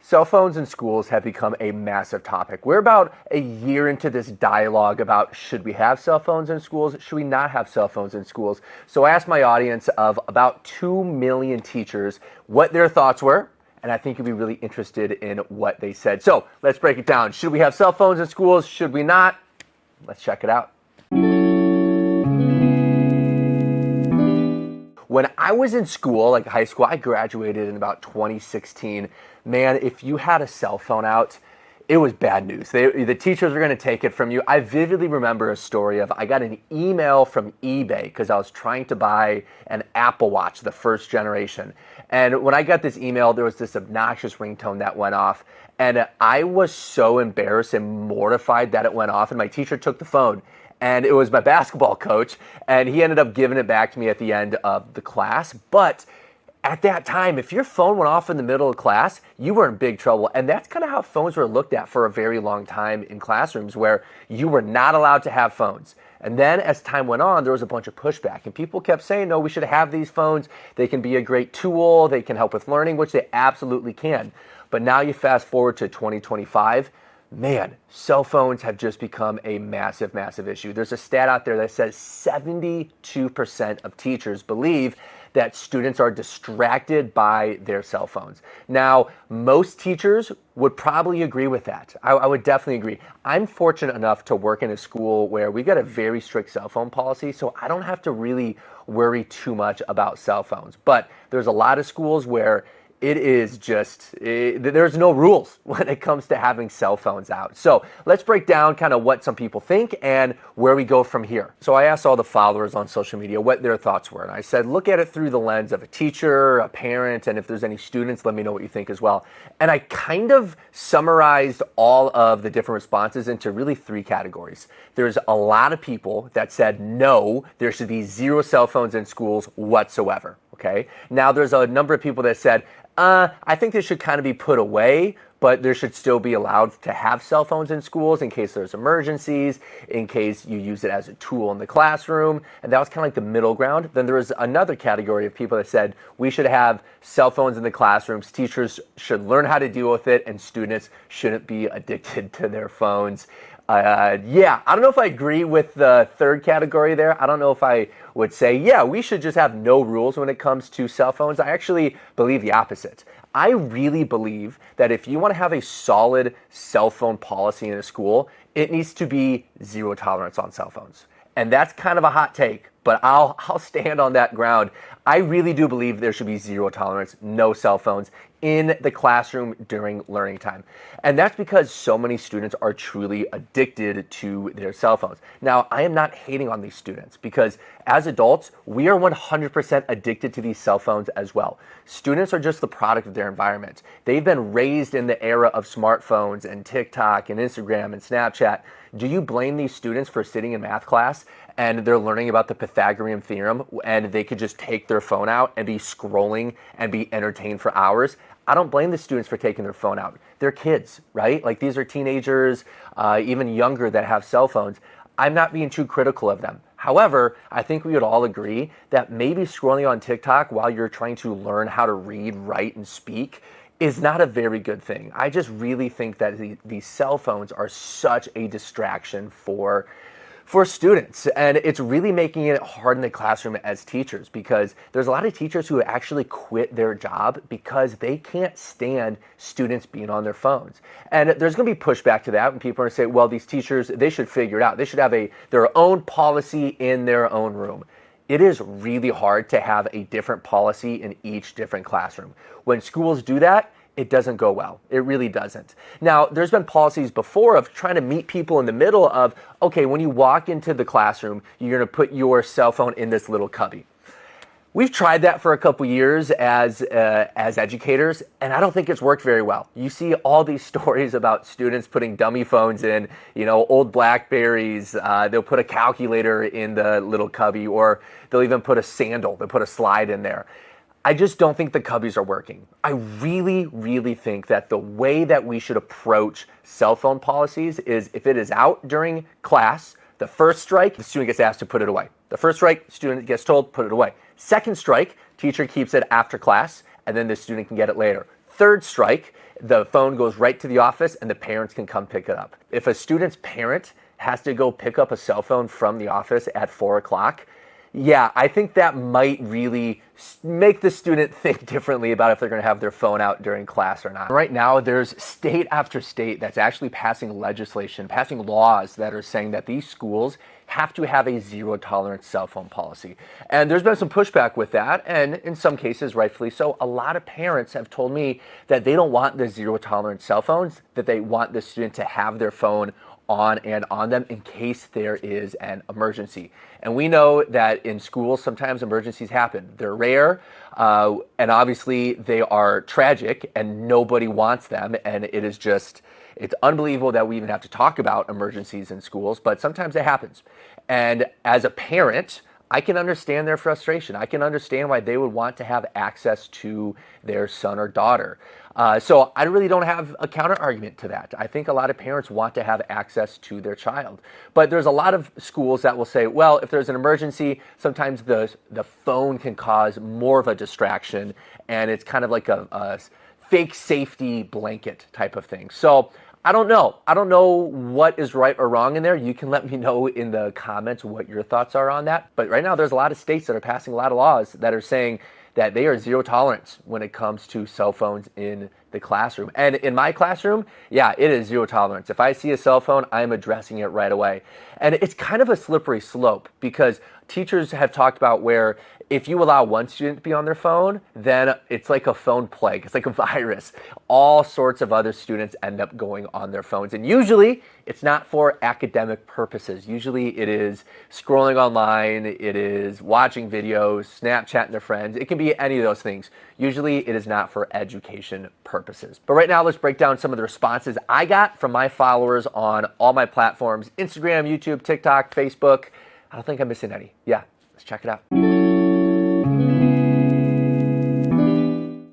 Cell phones in schools have become a massive topic. We're about a year into this dialogue about should we have cell phones in schools, should we not have cell phones in schools. So I asked my audience of about 2 million teachers what their thoughts were, and I think you'll be really interested in what they said. So let's break it down. Should we have cell phones in schools? Should we not? Let's check it out. When I was in school, like high school, I graduated in about 2016. Man, if you had a cell phone out, it was bad news. The teachers were going to take it from you. I vividly remember a story of I got an email from eBay because I was trying to buy an Apple Watch, the first generation. And when I got this email, there was this obnoxious ringtone that went off. And I was so embarrassed and mortified that it went off. And my teacher took the phone. And it was my basketball coach, and he ended up giving it back to me at the end of the class. But at that time, if your phone went off in the middle of class, you were in big trouble. And that's kind of how phones were looked at for a very long time in classrooms, where you were not allowed to have phones. And then as time went on, there was a bunch of pushback, and people kept saying, no, we should have these phones. They can be a great tool. They can help with learning, which they absolutely can. But now you fast forward to 2025, man, cell phones have just become a massive, massive issue. There's a stat out there that says 72% of teachers believe that students are distracted by their cell phones. Now, most teachers would probably agree with that. I would definitely agree. I'm fortunate enough to work in a school where we got a very strict cell phone policy, so I don't have to really worry too much about cell phones. But there's a lot of schools where it is just, there's no rules when it comes to having cell phones out. So let's break down kind of what some people think and where we go from here. So I asked all the followers on social media what their thoughts were. And I said, look at it through the lens of a teacher, a parent, and if there's any students, let me know what you think as well. And I kind of summarized all of the different responses into really 3 categories. There's a lot of people that said, no, there should be 0 cell phones in schools whatsoever. Okay. Now there's a number of people that said, I think they should kind of be put away, but there should still be allowed to have cell phones in schools in case there's emergencies, in case you use it as a tool in the classroom. And that was kind of like the middle ground. Then there was another category of people that said we should have cell phones in the classrooms. Teachers should learn how to deal with it, and students shouldn't be addicted to their phones. Yeah, I don't know if I agree with the third category there. I don't know if I would say, yeah, we should just have no rules when it comes to cell phones. I actually believe the opposite. I really believe that if you want to have a solid cell phone policy in a school, it needs to be 0 tolerance on cell phones. And that's kind of a hot take, but I'll stand on that ground. I really do believe there should be 0 tolerance, no cell phones in the classroom during learning time. And that's because so many students are truly addicted to their cell phones. Now, I am not hating on these students because as adults, we are 100% addicted to these cell phones as well. Students are just the product of their environment. They've been raised in the era of smartphones and TikTok and Instagram and Snapchat. Do you blame these students for sitting in math class and they're learning about the Pythagorean theorem and they could just take their phone out and be scrolling and be entertained for hours? I don't blame the students for taking their phone out. They're kids, right? Like these are teenagers, even younger, that have cell phones. I'm not being too critical of them. However, I think we would all agree that maybe scrolling on TikTok while you're trying to learn how to read, write, and speak is not a very good thing. I just really think that these cell phones are such a distraction for students, and it's really making it hard in the classroom as teachers, because there's a lot of teachers who actually quit their job because they can't stand students being on their phones. And there's going to be pushback to that, and people are going to say, well, these teachers, they should figure it out. They should have their own policy in their own room. It is really hard to have a different policy in each different classroom. When schools do that, it doesn't go well. It really doesn't. Now, there's been policies before of trying to meet people in the middle of, okay, when you walk into the classroom, you're going to put your cell phone in this little cubby. We've tried that for a couple years as educators, and I don't think it's worked very well. You see all these stories about students putting dummy phones in, old Blackberries. They'll put a calculator in the little cubby, or they'll even put a sandal. They'll put a slide in there. I just don't think the cubbies are working. I really, really think that the way that we should approach cell phone policies is if it is out during class, the first strike, the student gets asked to put it away. The first strike, student gets told, put it away. Second strike, teacher keeps it after class, and then the student can get it later. third strike, the phone goes right to the office and the parents can come pick it up. If a student's parent has to go pick up a cell phone from the office at 4 o'clock, yeah, I think that might really make the student think differently about if they're going to have their phone out during class or not. Right now, there's state after state that's actually passing legislation, passing laws that are saying that these schools have to have a zero tolerance cell phone policy. And there's been some pushback with that, and in some cases, rightfully so. A lot of parents have told me that they don't want the zero tolerance cell phones, that they want the student to have their phone on and on them in case there is an emergency. And we know that in schools, sometimes emergencies happen. They're rare, and obviously they are tragic, and nobody wants them. And it's unbelievable that we even have to talk about emergencies in schools, but sometimes it happens. And as a parent, I can understand their frustration. I can understand why they would want to have access to their son or daughter. So I really don't have a counter argument to that. I think a lot of parents want to have access to their child. But there's a lot of schools that will say, well, if there's an emergency, sometimes the phone can cause more of a distraction, and it's kind of like a fake safety blanket type of thing. So I don't know. I don't know what is right or wrong in there. You can let me know in the comments what your thoughts are on that. But right now, there's a lot of states that are passing a lot of laws that are saying that they are zero tolerance when it comes to cell phones in the classroom. And in my classroom, yeah, it is zero tolerance. If I see a cell phone, I'm addressing it right away. And it's kind of a slippery slope because teachers have talked about where if you allow one student to be on their phone, then it's like a phone plague. It's like a virus. All sorts of other students end up going on their phones. And usually it's not for academic purposes. Usually it is scrolling online, it is watching videos, Snapchatting their friends. It can be any of those things. Usually it is not for education purposes. But right now, let's break down some of the responses I got from my followers on all my platforms: Instagram, YouTube, TikTok, Facebook. I don't think I'm missing any. Yeah, let's check it out.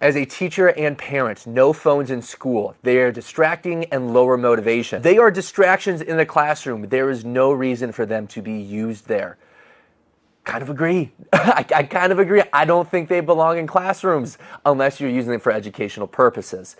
As a teacher and parent, no phones in school. They are distracting and lower motivation. They are distractions in the classroom. There is no reason for them to be used there. Kind of agree. I kind of agree. I don't think they belong in classrooms unless you're using them for educational purposes.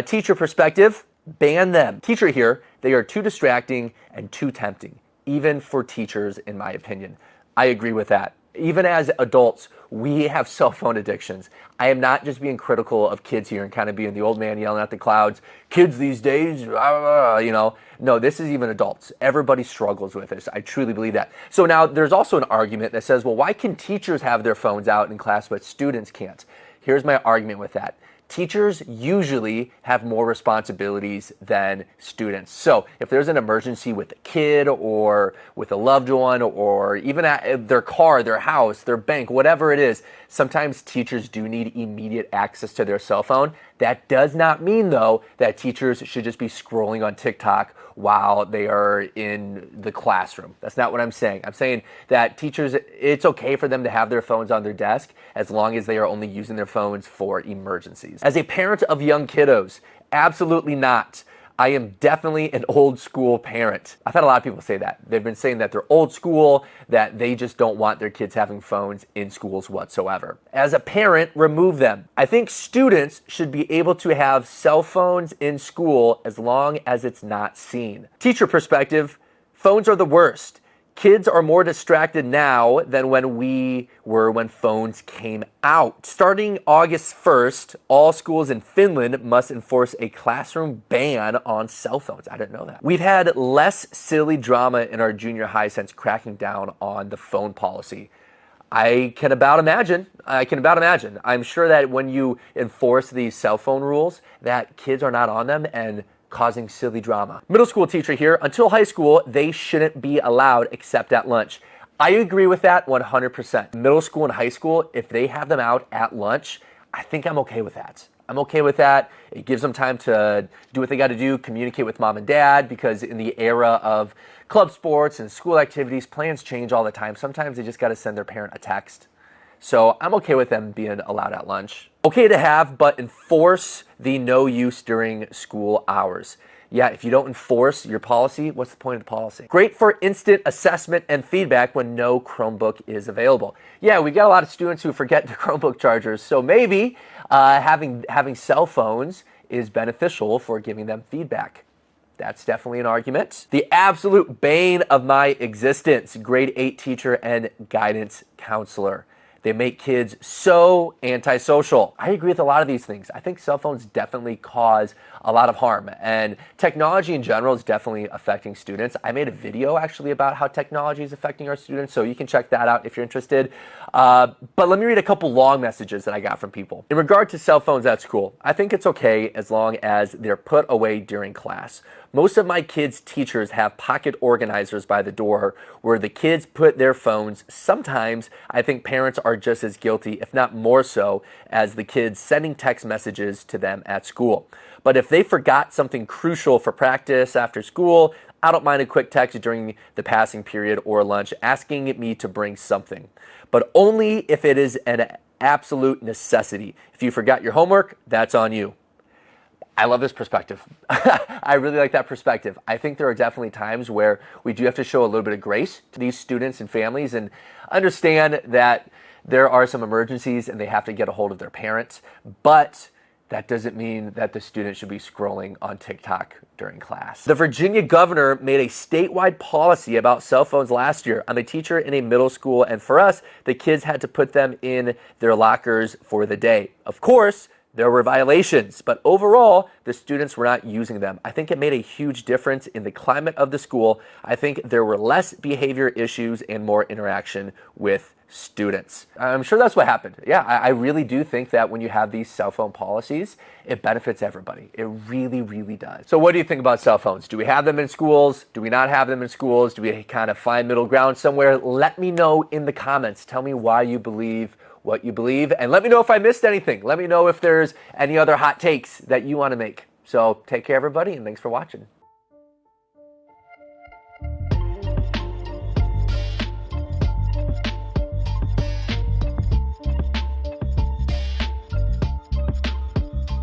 Teacher perspective, ban them. Teacher here, they are too distracting and too tempting, even for teachers, in my opinion. I agree with that. Even as adults, we have cell phone addictions. I am not just being critical of kids here and kind of being the old man yelling at the clouds. Kids these days, you know. No, this is even adults. Everybody struggles with this. I truly believe that. So now there's also an argument that says, well, why can teachers have their phones out in class but students can't? Here's my argument with that. Teachers usually have more responsibilities than students. So if there's an emergency with a kid or with a loved one or even at their car, their house, their bank, whatever it is, sometimes teachers do need immediate access to their cell phone. That does not mean, though, that teachers should just be scrolling on TikTok while they are in the classroom. That's not what I'm saying. I'm saying that teachers, it's okay for them to have their phones on their desk as long as they are only using their phones for emergencies. As a parent of young kiddos, absolutely not. I am definitely an old school parent. I've had a lot of people say that. They've been saying that they're old school, that they just don't want their kids having phones in schools whatsoever. As a parent, remove them. I think students should be able to have cell phones in school as long as it's not seen. Teacher perspective, phones are the worst. Kids are more distracted now than when we were when phones came out. Starting August 1st, all schools in Finland must enforce a classroom ban on cell phones. I didn't know that. We've had less silly drama in our junior high since cracking down on the phone policy. I can about imagine. I'm sure that when you enforce these cell phone rules, that kids are not on them and causing silly drama. Middle school teacher here, until high school, they shouldn't be allowed except at lunch. I agree with that 100%. Middle school and high school, if they have them out at lunch, I think I'm okay with that. I'm okay with that. It gives them time to do what they got to do, communicate with mom and dad, because in the era of club sports and school activities, plans change all the time. Sometimes they just got to send their parent a text. So I'm okay with them being allowed at lunch. Okay to have, but enforce the no use during school hours. Yeah, if you don't enforce your policy, what's the point of the policy? Great for instant assessment and feedback when no Chromebook is available. Yeah, we got a lot of students who forget their Chromebook chargers, so maybe having cell phones is beneficial for giving them feedback. That's definitely an argument. The absolute bane of my existence, grade 8 teacher and guidance counselor. They make kids so antisocial. I agree with a lot of these things. I think cell phones definitely cause a lot of harm, and technology in general is definitely affecting students. I made a video actually about how technology is affecting our students, so you can check that out if you're interested. But let me read a couple long messages that I got from people. In regard to cell phones at school, I think it's okay as long as they're put away during class. Most of my kids' teachers have pocket organizers by the door where the kids put their phones. Sometimes I think parents are just as guilty, if not more so, as the kids sending text messages to them at school. But if they forgot something crucial for practice after school, I don't mind a quick text during the passing period or lunch asking me to bring something. But only if it is an absolute necessity. If you forgot your homework, that's on you. I love this perspective. I really like that perspective. I think there are definitely times where we do have to show a little bit of grace to these students and families and understand that there are some emergencies and they have to get a hold of their parents, but that doesn't mean that the student should be scrolling on TikTok during class. The Virginia governor made a statewide policy about cell phones last year. I'm a teacher in a middle school, and for us, the kids had to put them in their lockers for the day. Of course, there were violations, but overall, the students were not using them. I think it made a huge difference in the climate of the school. I think there were less behavior issues and more interaction with students. I'm sure that's what happened. Yeah, I really do think that when you have these cell phone policies, it benefits everybody. It really, really does. So what do you think about cell phones? Do we have them in schools? Do we not have them in schools? Do we kind of find middle ground somewhere? Let me know in the comments. Tell me why you believe what you believe, and let me know if I missed anything. Let me know if there's any other hot takes that you want to make. So take care, everybody, and thanks for watching.